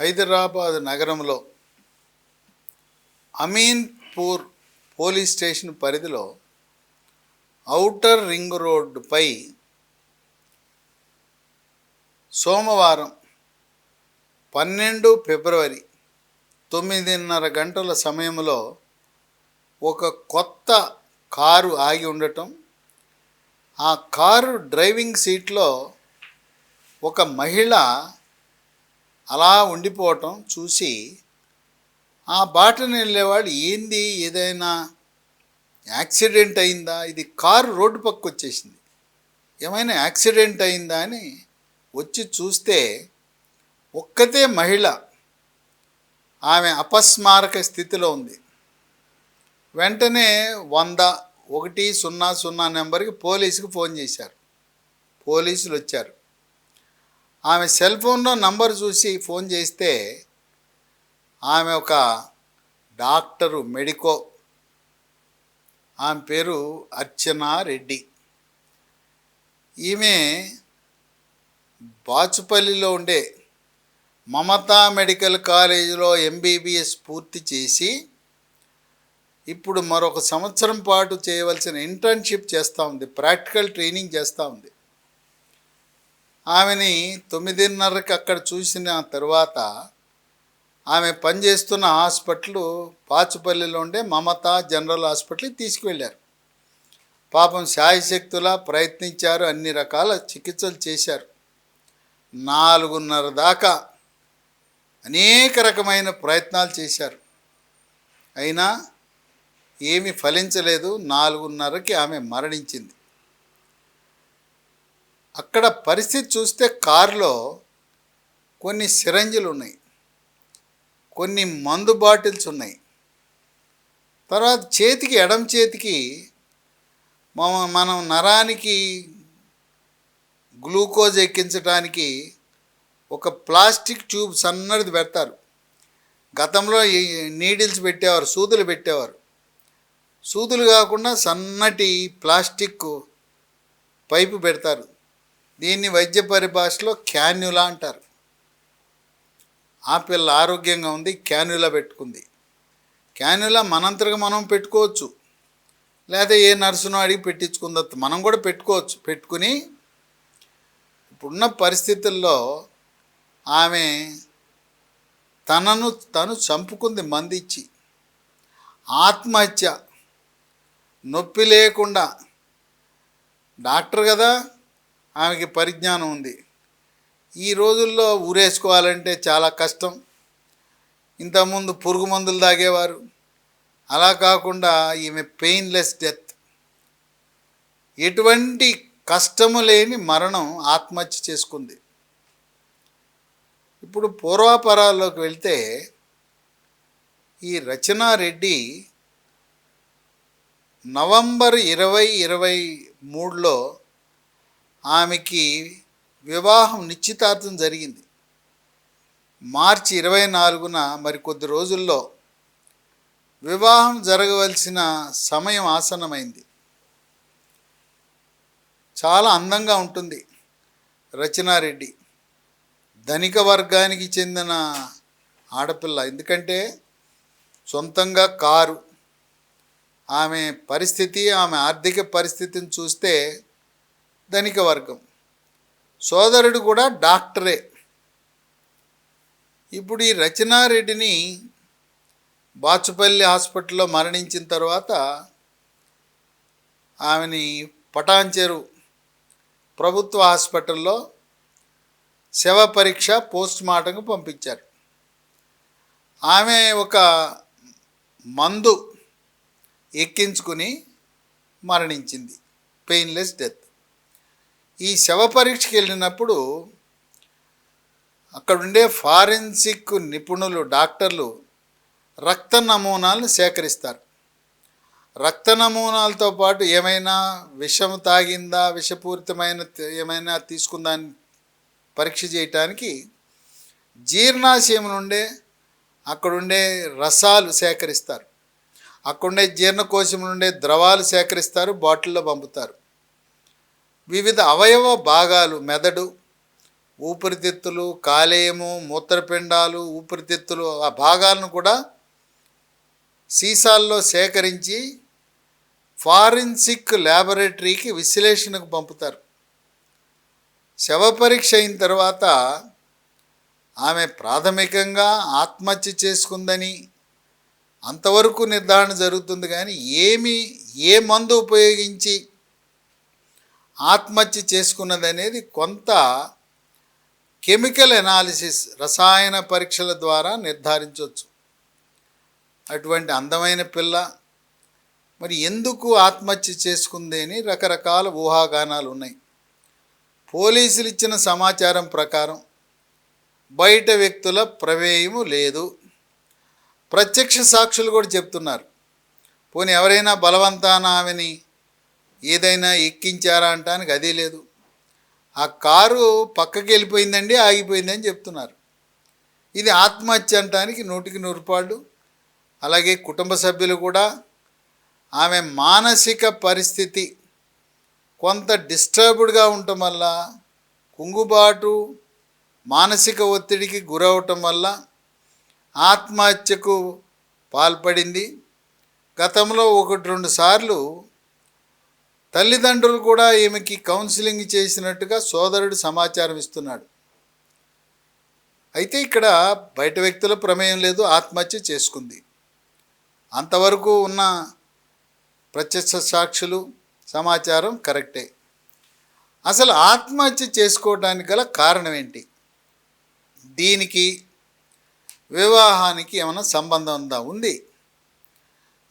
హైదరాబాద్ నగరంలో Ameenpur police station పరిధిలో outer ring రోడ్డుపై సోమవారం 12 ఫిబ్రవరి 9:30 గంటల సమయంలో ఒక కొత్త కారు ఆగి ఉండటం, ఆ కారు డ్రైవింగ్ సీట్లో ఒక మహిళ అలా ఉండిపోవటం చూసి ఆ బాటను వెళ్ళేవాళ్ళు ఏంది, ఏదైనా యాక్సిడెంట్ అయిందా, ఇది కారు రోడ్డు పక్కకు వచ్చేసింది, ఏమైనా యాక్సిడెంట్ అయిందా అని వచ్చి చూస్తే ఒక్కతే మహిళ, ఆమె అపస్మారక స్థితిలో ఉంది. వెంటనే 100 నెంబర్కి పోలీసుకి ఫోన్ చేశారు. పోలీసులు వచ్చారు. ఆమె సెల్ ఫోన్లో నంబర్ చూసి ఫోన్ చేస్తే ఆమె ఒక డాక్టరు, మెడికో, ఆమె పేరు అర్చనా రెడ్డి. ఈమె బాచుపల్లిలో ఉండే మమతా మెడికల్ కాలేజీలో ఎంబీబీఎస్ పూర్తి చేసి ఇప్పుడు మరొక సంవత్సరం పాటు చేయవలసిన ఇంటర్న్షిప్ చేస్తూ ఉంది, ప్రాక్టికల్ ట్రైనింగ్ చేస్తూ ఉంది. ఆమెని 9:30కి అక్కడ చూసిన తర్వాత ఆమె పనిచేస్తున్న హాస్పిటల్ బాచుపల్లిలో ఉండే మమతా జనరల్ హాస్పిటల్కి తీసుకువెళ్ళారు. పాపం శాయశక్తులా ప్రయత్నించారు, అన్ని రకాల చికిత్సలు చేశారు. 4:30 దాకా అనేక రకమైన ప్రయత్నాలు చేశారు, అయినా ఏమీ ఫలించలేదు. 4:30కి ఆమె మరణించింది. అక్కడ పరిస్థితి చూస్తే కారులో కొన్ని సిరంజిలు ఉన్నాయి, కొన్ని మందు బాటిల్స్ ఉన్నాయి. తర్వాత చేతికి, ఎడమ చేతికి మనం నరానికి గ్లూకోజ్ ఎక్కించడానికి ఒక ప్లాస్టిక్ ట్యూబ్ సన్నది పెడతారు. గతంలో ఈ నీడిల్స్ పెట్టేవారు, సూదులు పెట్టేవారు. సూదులు కాకుండా సన్నటి ప్లాస్టిక్ పైపు పెడతారు. దీన్ని వైద్య పరిభాషలో క్యాన్యులా అంటారు. ఆ పిల్ల ఆరోగ్యంగా ఉంది, క్యాన్యులా పెట్టుకుంది. క్యాన్యులా మనంతగా మనం పెట్టుకోవచ్చు, లేదా ఏ నర్సును అడిగి పెట్టించుకుందా, మనం కూడా పెట్టుకోవచ్చు. పెట్టుకుని ఇప్పుడున్న పరిస్థితుల్లో ఆమె తనను తను చంపుకుంది, మందిచ్చి. ఆత్మహత్య, నొప్పి లేకుండా. డాక్టర్ కదా, ఆమెకి పరిజ్ఞానం ఉంది. ఈ రోజుల్లో ఊరేసుకోవాలంటే చాలా కష్టం. ఇంతకుముందు పురుగు మందులు తాగేవారు, అలా కాకుండా ఈమె పెయిన్లెస్ డెత్, ఎటువంటి కష్టము లేని మరణం, ఆత్మహత్య చేసుకుంది. ఇప్పుడు పూర్వాపరాల్లోకి వెళ్తే ఈ రచనారెడ్డి నవంబర్ 2023లో ఆమెకి వివాహం, నిశ్చితార్థం జరిగింది. మార్చి 24న మరికొద్ది రోజుల్లో వివాహం జరగవలసిన సమయం ఆసన్నమైంది. చాలా అందంగా ఉంటుంది రచనారెడ్డి. ధనిక వర్గానికి చెందిన ఆడపిల్ల, ఎందుకంటే సొంతంగా కారు. ఆమె పరిస్థితి, ఆమె ఆర్థిక పరిస్థితిని చూస్తే ధనిక వర్గం. సోదరుడు కూడా డాక్టరే. ఇప్పుడు ఈ రచనారెడ్డిని బాచుపల్లి హాస్పిటల్లో మరణించిన తర్వాత ఆమెని పటాన్చెరు ప్రభుత్వ హాస్పిటల్లో శవ పరీక్ష, పోస్ట్ మార్టంకు పంపించారు. ఆమె ఒక మందు ఎక్కించుకుని మరణించింది, పెయిన్లెస్ డెత్. ఈ శవ పరీక్షకి వెళ్ళినప్పుడు అక్కడుండే ఫారెన్సిక్ నిపుణులు, డాక్టర్లు రక్త నమూనాలను సేకరిస్తారు. రక్త నమూనాలతో పాటు ఏమైనా విషం తాగిందా, విషపూరితమైన ఏమైనా తీసుకుందా అని పరీక్ష చేయటానికి జీర్ణాశయం నుండే అక్కడుండే రసాలు సేకరిస్తారు. అక్కడుండే జీర్ణకోశం నుండే ద్రవాలు సేకరిస్తారు, బాటిల్లో పంపుతారు. వివిధ అవయవ భాగాలు, మెదడు, ఊపిరితిత్తులు, కాలేయము, మూత్రపిండాలు, ఊపిరితిత్తులు ఆ భాగాలను కూడా సీసాల్లో సేకరించి ఫారెన్సిక్ ల్యాబొరేటరీకి విశ్లేషణకు పంపుతారు. శవ పరీక్ష అయిన తర్వాత ఆమె ప్రాథమికంగా ఆత్మహత్య చేసుకుందని అంతవరకు నిర్ధారణ జరుగుతుంది. కానీ ఏ మందు ఉపయోగించి ఆత్మహత్య చేసుకున్నది అనేది కొంత కెమికల్ ఎనాలిసిస్, రసాయన పరీక్షల ద్వారా నిర్ధారించవచ్చు. అటువంటి అందమైన పిల్ల మరి ఎందుకు ఆత్మహత్య చేసుకుంది అని రకరకాల ఊహాగానాలు ఉన్నాయి. పోలీసులు ఇచ్చిన సమాచారం ప్రకారం బయట వ్యక్తుల ప్రమేయము లేదు. ప్రత్యక్ష సాక్షులు కూడా చెప్తున్నారు. పోనీ ఎవరైనా బలవంతాన ఆమెని ఏదైనా ఎక్కించారా అంటానికి అదే లేదు. ఆ కారు పక్కకి వెళ్ళిపోయిందండి, ఆగిపోయిందని చెప్తున్నారు. ఇది ఆత్మహత్య అంటానికి 100% అలాగే కుటుంబ సభ్యులు కూడా ఆమె మానసిక పరిస్థితి కొంత డిస్టర్బ్డ్గా ఉండటం వల్ల, కుంగుబాటు, మానసిక ఒత్తిడికి గురవటం వల్ల ఆత్మహత్యకు పాల్పడింది. గతంలో 1-2 సార్లు తల్లిదండ్రులు కూడా ఈమెకి కౌన్సిలింగ్ చేసినట్టుగా సోదరుడు సమాచారం ఇస్తున్నాడు. అయితే ఇక్కడ బయట వ్యక్తుల ప్రమేయం లేదు, ఆత్మహత్య చేసుకుంది. అంతవరకు ఉన్న ప్రత్యక్ష సాక్షులు సమాచారం కరెక్టే. అసలు ఆత్మహత్య చేసుకోవడానికి గల కారణం ఏంటి? దీనికి వివాహానికి ఏమైనా సంబంధం ఉందా? ఉంది.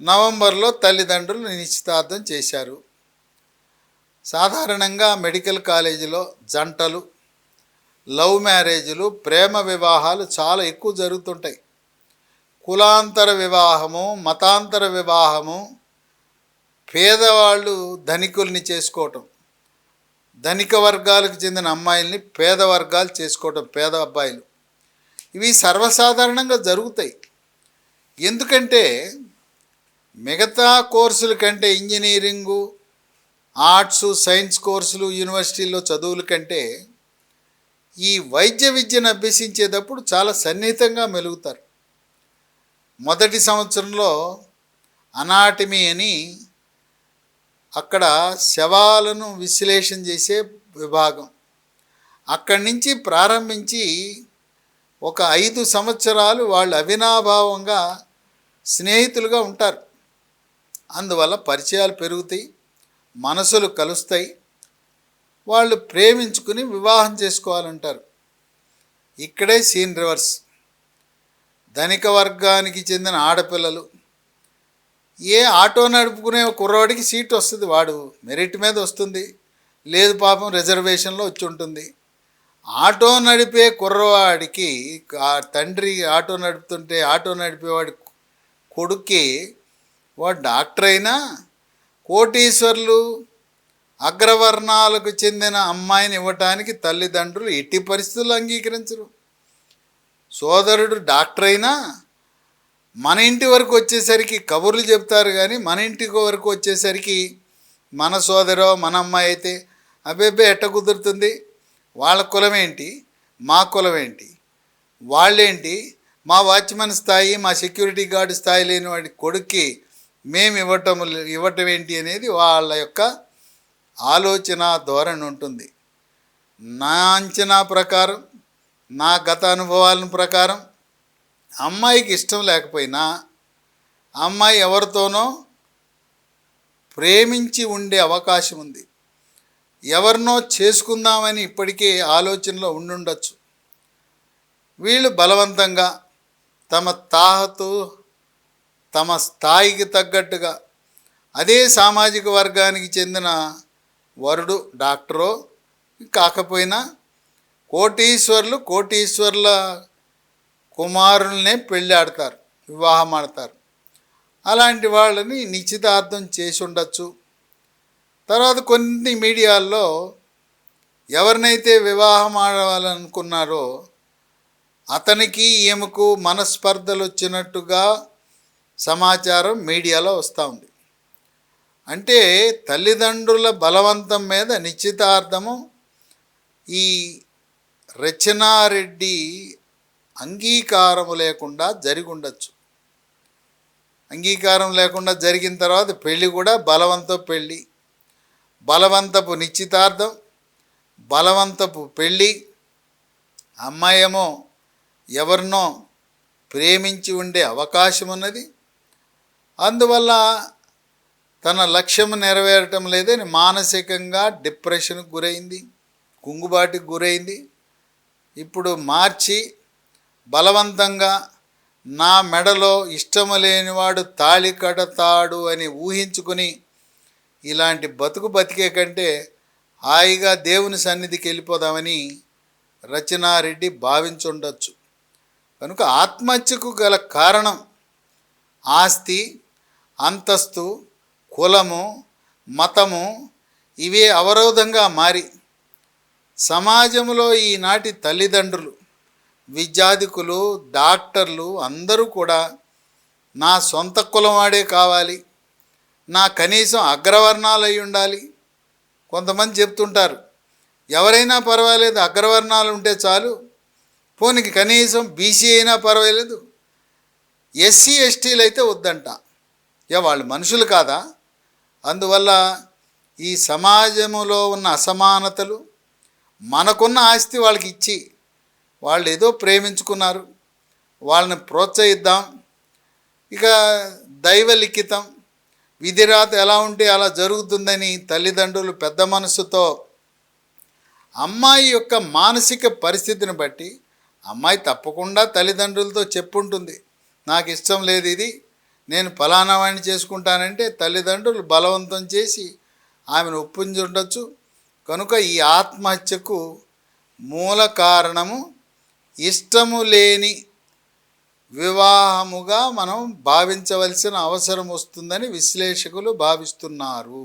నవంబర్లో తల్లిదండ్రులు నిశ్చితార్థం చేశారు. సాధారణంగా మెడికల్ కాలేజీలో జంటలు, లవ్ మ్యారేజీలు, ప్రేమ వివాహాలు చాలా ఎక్కువ జరుగుతుంటాయి. కులాంతర వివాహము, మతాంతర వివాహము, పేదవాళ్ళు ధనికుల్ని చేసుకోవటం, ధనిక వర్గాలకు చెందిన అమ్మాయిల్ని పేద వర్గాలు చేసుకోవటం, పేద అబ్బాయిలు, ఇవి సర్వసాధారణంగా జరుగుతాయి. ఎందుకంటే మిగతా కోర్సుల కంటే, ఇంజనీరింగు, ఆర్ట్స్, సైన్స్ కోర్సులు, యూనివర్సిటీల్లో చదువుల కంటే ఈ వైద్య విద్యను అభ్యసించేటప్పుడు చాలా సన్నిహితంగా మెలుగుతారు. మొదటి సంవత్సరంలో అనాటమీ అని అక్కడ శవాలను విశ్లేషణ చేసే విభాగం, అక్కడి నుంచి ప్రారంభించి ఒక 5 సంవత్సరాలు వాళ్ళు అవినాభావంగా స్నేహితులుగా ఉంటారు. అందువల్ల పరిచయాలు పెరుగుతాయి, మనసులు కలుస్తాయి, వాళ్ళు ప్రేమించుకుని వివాహం చేసుకోవాలంటారు. ఇక్కడే సీన్ రివర్స్. ధనిక వర్గానికి చెందిన ఆడపిల్లలు, ఏ ఆటో నడుపుకునే కుర్రవాడికి సీట్ వస్తుంది, వాడు మెరిట్ మీద వస్తుంది, లేదు పాపం రిజర్వేషన్లో వచ్చి ఉంటుంది. ఆటో నడిపే కుర్రవాడికి ఆ తండ్రి ఆటో నడుపుతుంటే ఆటో నడిపేవాడి కొడుక్కి వాడు డాక్టర్ అయినా కోటీశ్వర్లు, అగ్రవర్ణాలకు చెందిన అమ్మాయిని ఇవ్వటానికి తల్లిదండ్రులు ఎట్టి పరిస్థితుల్లో అంగీకరించరు. సోదరుడు డాక్టర్ అయినా మన ఇంటి వరకు వచ్చేసరికి కబుర్లు చెప్తారు, కానీ మన ఇంటికి వరకు వచ్చేసరికి మన సోదరో మన అమ్మాయి అయితే అబ్బేబ్బే ఎట్ట కుదురుతుంది, వాళ్ళ కులం ఏంటి, మా కులం ఏంటి, వాళ్ళేంటి, మా వాచ్మెన్ స్థాయి, మా సెక్యూరిటీ గార్డు స్థాయి లేని వాడి కొడుక్కి మేము ఇవ్వటం ఏంటి అనేది వాళ్ళ యొక్క ఆలోచన ధోరణి ఉంటుంది. నా అంచనా ప్రకారం, నా గత అనుభవాల ప్రకారం అమ్మాయికి ఇష్టం లేకపోయినా అమ్మాయి ఎవరితోనో ప్రేమించి ఉండే అవకాశం ఉంది. ఎవరినో చేసుకుందామని ఇప్పటికే ఆలోచనలో ఉండుండొచ్చు. వీళ్ళు బలవంతంగా తమ తాహతు, తమ స్థాయికి తగ్గట్టుగా అదే సామాజిక వర్గానికి చెందిన వరుడు డాక్టరో కాకపోయినా కోటీశ్వర్ల కుమారులనే పెళ్ళి ఆడతారు, వివాహం ఆడతారు. అలాంటి వాళ్ళని నిశ్చితార్థం చేసి ఉండొచ్చు. తర్వాత కొన్ని మీడియాల్లో ఎవరినైతే వివాహం ఆడాలనుకున్నారో అతనికి ఈమెకు మనస్పర్ధలు వచ్చినట్టుగా సమాచారం మీడియాలో వస్తూ ఉంది. అంటే తల్లిదండ్రుల బలవంతం మీద నిశ్చితార్థము ఈ రచనారెడ్డి అంగీకారము లేకుండా జరిగి ఉండొచ్చు. అంగీకారం లేకుండా జరిగిన తర్వాత పెళ్ళి కూడా బలవంతపు పెళ్ళి, బలవంతపు నిశ్చితార్థం, బలవంతపు పెళ్ళి. అమ్మాయేమో ఎవరినో ప్రేమించి ఉండే అవకాశం ఉన్నది. అందువల్ల తన లక్ష్యం నెరవేరటం లేదని మానసికంగా డిప్రెషన్కి గురైంది, కుంగుబాటుకు గురైంది. ఇప్పుడు మార్చి బలవంతంగా నా మెడలో ఇష్టము లేనివాడు తాళి కడతాడు అని ఊహించుకుని ఇలాంటి బతుకు బతికే కంటే హాయిగా దేవుని సన్నిధికి వెళ్ళిపోదామని రచనారెడ్డి భావించుండొచ్చు. కనుక ఆత్మహత్యకు గల కారణం ఆస్తి, అంతస్తు, కులము, మతము ఇవే అవరోధంగా మారి సమాజంలో ఈనాటి తల్లిదండ్రులు, విద్యాధికులు, డాక్టర్లు అందరూ కూడా నా సొంత కులం వాడే కావాలి, నా కనీసం అగ్రవర్ణాలు అయి ఉండాలి. కొంతమంది చెప్తుంటారు, ఎవరైనా పర్వాలేదు అగ్రవర్ణాలు ఉంటే చాలు, పోనికి కనీసం బీసీ అయినా పర్వాలేదు, ఎస్సీ ఎస్టీలు అయితే వద్దంట. వాళ్ళు మనుషులు కాదా? అందువల్ల ఈ సమాజంలో ఉన్న అసమానతలు, మనకున్న ఆస్తి వాళ్ళకి ఇచ్చి వాళ్ళు ఏదో ప్రేమించుకున్నారు, వాళ్ళని ప్రోత్సహిద్దాం. ఇక దైవ లిఖితం, విధిరాత ఎలా ఉంటే అలా జరుగుతుందని తల్లిదండ్రులు పెద్ద మనసుతో అమ్మాయి యొక్క మానసిక పరిస్థితిని బట్టి అమ్మాయి తప్పకుండా తల్లిదండ్రులతో చెప్పుంటుంది, నాకు ఇష్టం లేదు ఇది, నేను ఫలానా వాడిని చేసుకుంటానంటే తల్లిదండ్రులు బలవంతం చేసి ఆమెను ఒప్పించి ఉండొచ్చు. కనుక ఈ ఆత్మహత్యకు మూల కారణము ఇష్టము లేని వివాహముగా మనం భావించవలసిన అవసరం వస్తుందని విశ్లేషకులు భావిస్తున్నారు.